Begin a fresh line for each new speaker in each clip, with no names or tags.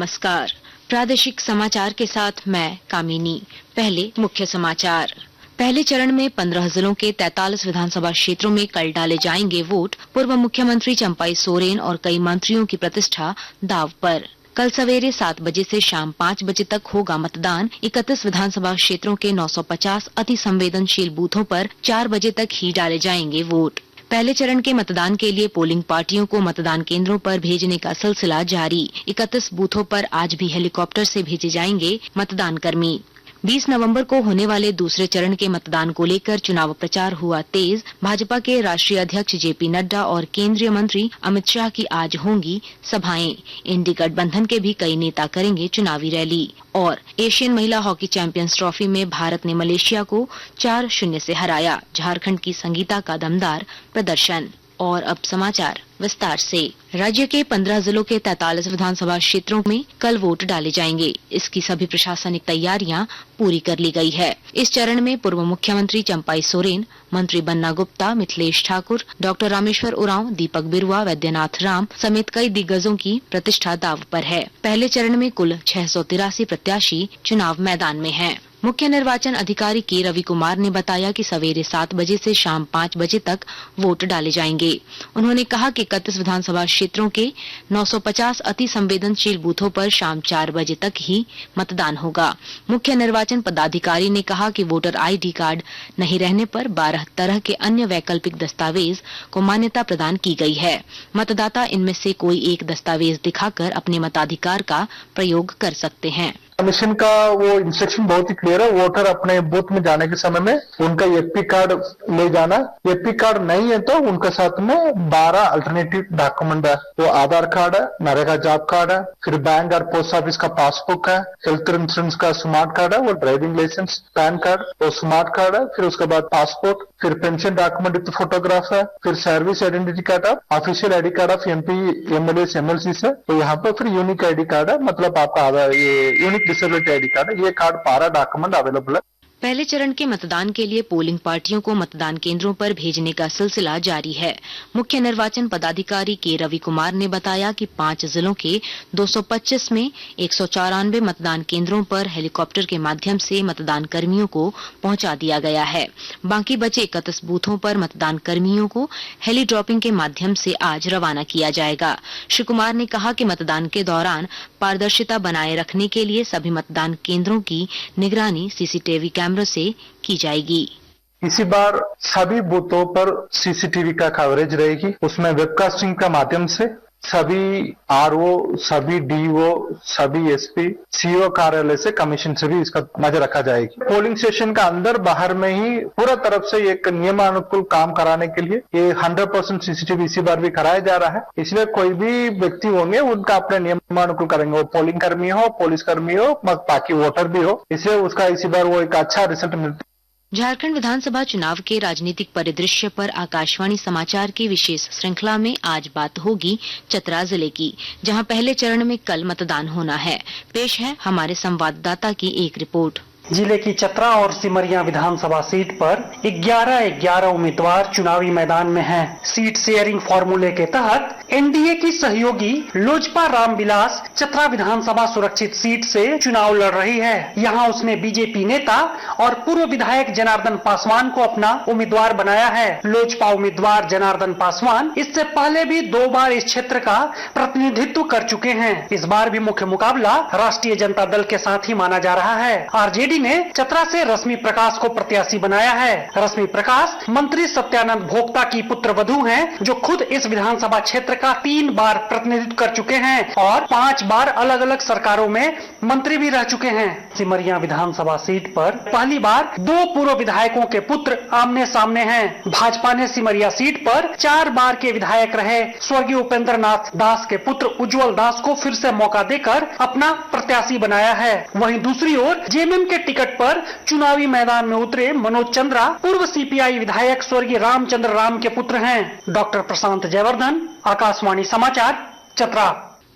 नमस्कार। प्रादेशिक समाचार के साथ मैं कामिनी। पहले मुख्य समाचार। पहले चरण में 15 जिलों के 43 विधानसभा क्षेत्रों में कल डाले जाएंगे वोट। पूर्व मुख्यमंत्री चंपाई सोरेन और कई मंत्रियों की प्रतिष्ठा दांव पर। कल सवेरे 7 बजे से शाम 5 बजे तक होगा मतदान। 31 विधानसभा क्षेत्रों के 950 अति संवेदनशील बूथों पर 4 बजे तक ही डाले जाएंगे वोट। पहले चरण के मतदान के लिए पोलिंग पार्टियों को मतदान केंद्रों पर भेजने का सिलसिला जारी। 31 बूथों पर आज भी हेलीकॉप्टर से भेजे जाएंगे मतदान कर्मी। 20 नवंबर को होने वाले दूसरे चरण के मतदान को लेकर चुनाव प्रचार हुआ तेज। भाजपा के राष्ट्रीय अध्यक्ष जेपी नड्डा और केंद्रीय मंत्री अमित शाह की आज होंगी सभाएं। इंडी गठबंधन के भी कई नेता करेंगे चुनावी रैली। और एशियन महिला हॉकी चैंपियंस ट्रॉफी में भारत ने मलेशिया को 4-0 से हराया। झारखंड की संगीता का दमदार प्रदर्शन। और अब समाचार विस्तार से। राज्य के 15 जिलों के 43 विधानसभा क्षेत्रों में कल वोट डाले जाएंगे। इसकी सभी प्रशासनिक तैयारियां पूरी कर ली गई है। इस चरण में पूर्व मुख्यमंत्री चंपाई सोरेन, मंत्री बन्ना गुप्ता, मिथिलेश ठाकुर, डॉक्टर रामेश्वर उरांव, दीपक बिरुआ, वैद्यनाथ राम समेत कई दिग्गजों की प्रतिष्ठा दांव पर है। पहले चरण में कुल 683 प्रत्याशी चुनाव मैदान में हैं। मुख्य निर्वाचन अधिकारी के रवि कुमार ने बताया कि सवेरे 7 बजे से शाम 5 बजे तक वोट डाले जाएंगे। उन्होंने कहा कि 31 विधानसभा क्षेत्रों के 950 अति संवेदनशील बूथों पर शाम 4 बजे तक ही मतदान होगा। मुख्य निर्वाचन पदाधिकारी ने कहा कि वोटर आईडी कार्ड नहीं रहने पर 12 तरह के अन्य वैकल्पिक दस्तावेज को मान्यता प्रदान की गई है। मतदाता इनमें से कोई एक दस्तावेज दिखाकर अपने मताधिकार का प्रयोग कर सकते हैं।
कमीशन का वो इंस्ट्रक्शन बहुत ही क्लियर है। वोटर अपने बूथ में जाने के समय में उनका एपी कार्ड ले जाना। एपी कार्ड नहीं है तो उनके साथ में 12 अल्टरनेटिव डॉक्यूमेंट है। वो आधार कार्ड है, नरेगा जॉब कार्ड है, फिर बैंक और पोस्ट ऑफिस का पासबुक है, हेल्थ इंश्योरेंस का स्मार्ट कार्ड है, वो ड्राइविंग लाइसेंस, पैन कार्ड, वो स्मार्ट कार्ड है, फिर उसके बाद पासपोर्ट, फिर पेंशन डॉक्यूमेंट विद फोटोग्राफ है, फिर सर्विस आइडेंटिटी कार्ड है, official ID card of MP, MLA, MLC से। तो यहाँ पे फिर यूनिक आईडी कार्ड है, मतलब आपका आधार, ये यूनिक डिसेबिलिटी आईडी कार्ड है। ये कार्ड 12 डॉक्यूमेंट अवेलेबल है।
पहले चरण के मतदान के लिए पोलिंग पार्टियों को मतदान केंद्रों पर भेजने का सिलसिला जारी है। मुख्य निर्वाचन पदाधिकारी के रवि कुमार ने बताया कि 5 जिलों के 225 में 194 मतदान केंद्रों पर हेलीकॉप्टर के माध्यम से मतदान कर्मियों को पहुंचा दिया गया है। बाकी बचे 31 बूथों पर मतदान कर्मियों को हेली ड्रॉपिंग के माध्यम से आज रवाना किया जाएगा। श्री कुमार ने कहा कि मतदान के दौरान पारदर्शिता बनाए रखने के लिए सभी मतदान केंद्रों की निगरानी सीसीटीवी कैमरे से की जाएगी।
इसी बार सभी बूथों पर सीसीटीवी का कवरेज रहेगी। उसमें वेबकास्टिंग का माध्यम से सभी आरओ, सभी डीओ, सभी एसपी, सीओ कार्यालय से, कमीशन से भी इसका नजर रखा जाएगी। पोलिंग स्टेशन का अंदर बाहर में ही पूरा तरफ से एक नियमानुकूल काम कराने के लिए ये 100% सीसीटीवी इसी बार भी कराया जा रहा है। इसलिए कोई भी व्यक्ति होंगे उनका अपने नियमानुकूल करेंगे। वो पोलिंग कर्मी हो, पुलिस कर्मी हो, बाकी वोटर भी हो, इसलिए उसका इसी बार वो एक अच्छा रिजल्ट मिलता है।
झारखंड विधानसभा चुनाव के राजनीतिक परिदृश्य पर आकाशवाणी समाचार की विशेष श्रृंखला में आज बात होगी चतरा जिले की, जहां पहले चरण में कल मतदान होना है। पेश है हमारे संवाददाता की एक रिपोर्ट।
जिले की चतरा और सिमरिया विधानसभा सीट पर 11 उम्मीदवार चुनावी मैदान में हैं। सीट शेयरिंग फॉर्मूले के तहत एनडीए की सहयोगी लोजपा रामविलास चतरा विधानसभा सुरक्षित सीट से चुनाव लड़ रही है। यहां उसने बीजेपी नेता और पूर्व विधायक जनार्दन पासवान को अपना उम्मीदवार बनाया है। लोजपा उम्मीदवार जनार्दन पासवान इससे पहले भी 2 बार इस क्षेत्र का प्रतिनिधित्व कर चुके हैं। इस बार भी मुख्य मुकाबला राष्ट्रीय जनता दल के साथ ही माना जा रहा है। आरजेडी ने चतरा से रश्मि प्रकाश को प्रत्याशी बनाया है। रश्मि प्रकाश मंत्री सत्यानंद भोक्ता की पुत्र वधू हैं, जो खुद इस विधानसभा क्षेत्र का 3 बार प्रतिनिधित्व कर चुके हैं और 5 बार अलग अलग सरकारों में मंत्री भी रह चुके हैं। सिमरिया विधानसभा सीट पर पहली बार 2 पूर्व विधायकों के पुत्र आमने सामने हैं। भाजपा ने सिमरिया सीट पर 4 बार के विधायक रहे स्वर्गीय उपेंद्र नाथ दास के पुत्र उज्जवल दास को फिर से मौका देकर अपना प्रत्याशी बनाया है। वहीं दूसरी ओर जेएमएम के टिकट पर चुनावी मैदान में उतरे मनोज चंद्रा पूर्व सीपीआई विधायक स्वर्गीय रामचंद्र राम के पुत्र हैं। डॉक्टर प्रशांत जयवर्धन, आकाशवाणी समाचार, चतरा।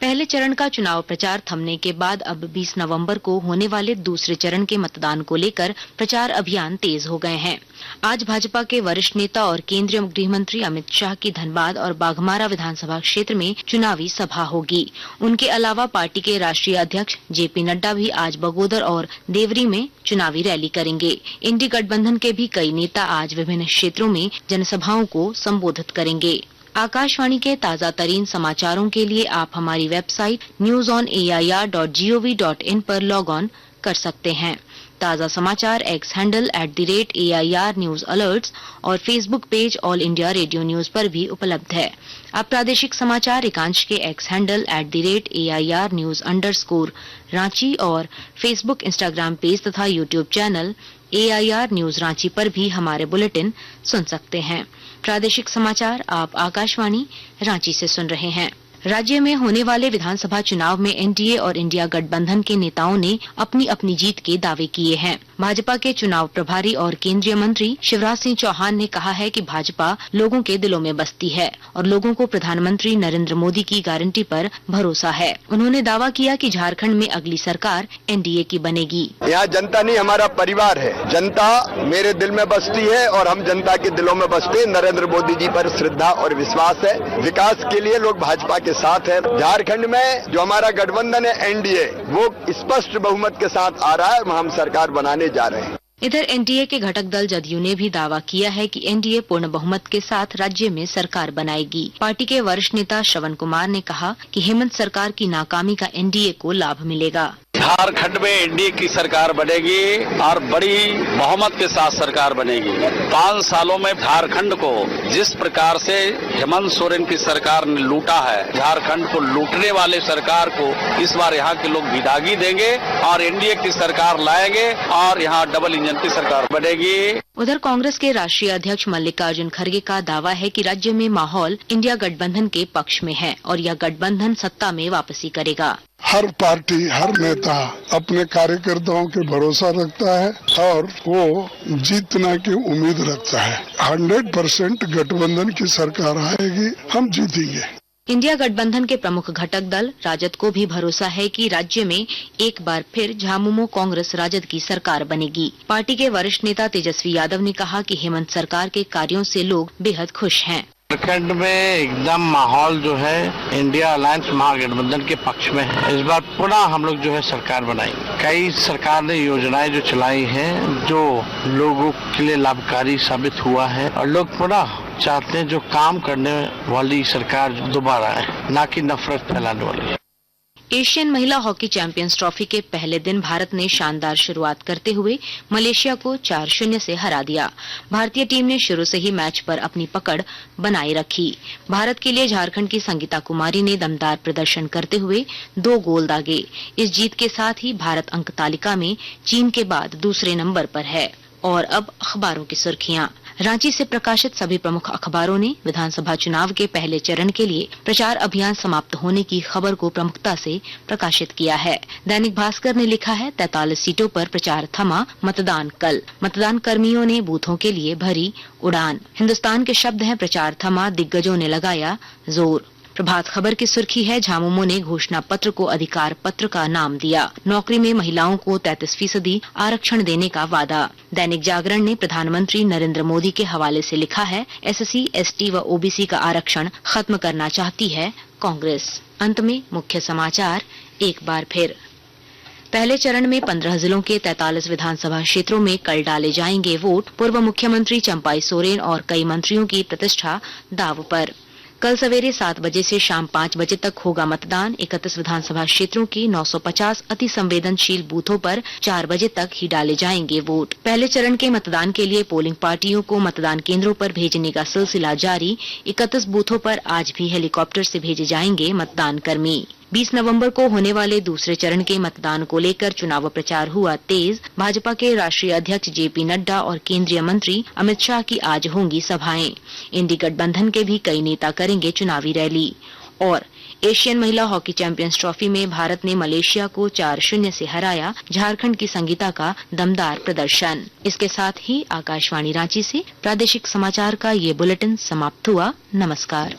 पहले चरण का चुनाव प्रचार थमने के बाद अब 20 नवंबर को होने वाले दूसरे चरण के मतदान को लेकर प्रचार अभियान तेज हो गए हैं। आज भाजपा के वरिष्ठ नेता और केंद्रीय गृह मंत्री अमित शाह की धनबाद और बाघमारा विधानसभा क्षेत्र में चुनावी सभा होगी। उनके अलावा पार्टी के राष्ट्रीय अध्यक्ष जेपी नड्डा भी आज बगोदर और देवरी में चुनावी रैली करेंगे। इंडी गठबंधन के भी कई नेता आज विभिन्न क्षेत्रों में जनसभाओं को संबोधित करेंगे। आकाशवाणी के ताजा तरीन समाचारों के लिए आप हमारी वेबसाइट newsonair.gov.in पर लॉग ऑन कर सकते हैं। ताजा समाचार X handle @AIR news alerts और Facebook page All India Radio news पर भी उपलब्ध है। अब प्रादेशिक समाचार एकांश के X handle @AIR news _Ranchi और फेसबुक, इंस्टाग्राम पेज तथा YouTube channel AIR news Ranchi पर भी हमारे बुलेटिन सुन सकते हैं। प्रादेशिक समाचार आप आकाशवाणी रांची से सुन रहे हैं। राज्य में होने वाले विधानसभा चुनाव में एनडीए और इंडिया गठबंधन के नेताओं ने अपनी अपनी जीत के दावे किए हैं। भाजपा के चुनाव प्रभारी और केंद्रीय मंत्री शिवराज सिंह चौहान ने कहा है कि भाजपा लोगों के दिलों में बसती है और लोगों को प्रधानमंत्री नरेंद्र मोदी की गारंटी पर भरोसा है। उन्होंने दावा किया कि झारखंड में अगली सरकार एनडीए की बनेगी।
यहाँ जनता नहीं, हमारा परिवार है। जनता मेरे दिल में बसती है और हम जनता के दिलों में बसते हैं। नरेंद्र मोदी जी पर श्रद्धा और विश्वास है। विकास के लिए लोग भाजपा के साथ है। झारखंड में जो हमारा गठबंधन है एनडीए, वो स्पष्ट बहुमत के साथ आ रहा है। हम सरकार बनाने जा रहे हैं।
इधर एनडीए के घटक दल जदयू ने भी दावा किया है कि एनडीए पूर्ण बहुमत के साथ राज्य में सरकार बनाएगी। पार्टी के वरिष्ठ नेता श्रवण कुमार ने कहा कि हेमंत सरकार की नाकामी का एनडीए को लाभ मिलेगा।
झारखंड में एनडीए की सरकार बनेगी और बड़ी बहुमत के साथ सरकार बनेगी। 5 सालों में झारखंड को जिस प्रकार से हेमंत सोरेन की सरकार ने लूटा है, झारखंड को लूटने वाले सरकार को इस बार यहाँ के लोग विदागी देंगे और एनडीए की सरकार लाएंगे और यहाँ डबल इंजन की सरकार बनेगी।
उधर कांग्रेस के राष्ट्रीय अध्यक्ष मल्लिकार्जुन खड़गे का दावा है कि राज्य में माहौल इंडिया गठबंधन के पक्ष में है और यह गठबंधन सत्ता में वापसी करेगा।
हर पार्टी, हर नेता अपने कार्यकर्ताओं के भरोसा रखता है और वो जीतना की उम्मीद रखता है। 100% गठबंधन की सरकार आएगी, हम जीतेंगे।
इंडिया गठबंधन के प्रमुख घटक दल राजद को भी भरोसा है कि राज्य में एक बार फिर झामुमो कांग्रेस राजद की सरकार बनेगी। पार्टी के वरिष्ठ नेता तेजस्वी यादव ने कहा कि हेमंत सरकार के कार्यों से लोग बेहद खुश हैं।
झारखंड में एकदम माहौल जो है इंडिया अलायंस महागठबंधन के पक्ष में है। इस बार पुनः हम लोग जो है सरकार बनाएंगे। कई सरकार ने योजनाएं जो चलाई हैं जो लोगों के लिए लाभकारी साबित हुआ है और लोग पुनः चाहते हैं जो काम करने वाली सरकार दोबारा है, ना कि नफरत फैलाने वाली।
एशियन महिला हॉकी चैंपियंस ट्रॉफी के पहले दिन भारत ने शानदार शुरुआत करते हुए मलेशिया को 4-0 से हरा दिया। भारतीय टीम ने शुरू से ही मैच पर अपनी पकड़ बनाए रखी। भारत के लिए झारखंड की संगीता कुमारी ने दमदार प्रदर्शन करते हुए 2 गोल दागे। इस जीत के साथ ही भारत अंक तालिका में चीन के बाद दूसरे नंबर पर है। और अब अखबारों की सुर्खियां। रांची से प्रकाशित सभी प्रमुख अखबारों ने विधानसभा चुनाव के पहले चरण के लिए प्रचार अभियान समाप्त होने की खबर को प्रमुखता से प्रकाशित किया है। दैनिक भास्कर ने लिखा है 43 सीटों पर प्रचार थमा, मतदान कल। मतदान कर्मियों ने बूथों के लिए भरी उड़ान। हिन्दुस्तान के शब्द हैं प्रचार थमा, दिग्गजों ने लगाया जोर। प्रभात खबर की सुर्खी है झामुमो ने घोषणा पत्र को अधिकार पत्र का नाम दिया। नौकरी में महिलाओं को 33% आरक्षण देने का वादा। दैनिक जागरण ने प्रधानमंत्री नरेंद्र मोदी के हवाले से लिखा है एससी, एसटी व ओबीसी का आरक्षण खत्म करना चाहती है कांग्रेस। अंत में मुख्य समाचार एक बार फिर। पहले चरण में 15 जिलों के 43 विधानसभा क्षेत्रों में कल डाले जाएंगे वोट। पूर्व मुख्यमंत्री चंपाई सोरेन और कई मंत्रियों की प्रतिष्ठा दाव पर। कल सवेरे 7 बजे से शाम 5 बजे तक होगा मतदान। 31 विधानसभा क्षेत्रों की 950 अति संवेदनशील बूथों पर 4 बजे तक ही डाले जाएंगे वोट। पहले चरण के मतदान के लिए पोलिंग पार्टियों को मतदान केंद्रों पर भेजने का सिलसिला जारी। 31 बूथों पर आज भी हेलीकॉप्टर से भेजे जाएंगे मतदान कर्मी। 20 नवंबर को होने वाले दूसरे चरण के मतदान को लेकर चुनाव प्रचार हुआ तेज। भाजपा के राष्ट्रीय अध्यक्ष जेपी नड्डा और केंद्रीय मंत्री अमित शाह की आज होंगी सभाएं। इंडी गठबंधन के भी कई नेता करेंगे चुनावी रैली। और एशियन महिला हॉकी चैंपियंस ट्रॉफी में भारत ने मलेशिया को 4-0 से हराया। झारखंड की संगीता का दमदार प्रदर्शन। इसके साथ ही आकाशवाणी रांची से प्रादेशिक समाचार का ये बुलेटिन समाप्त हुआ। नमस्कार।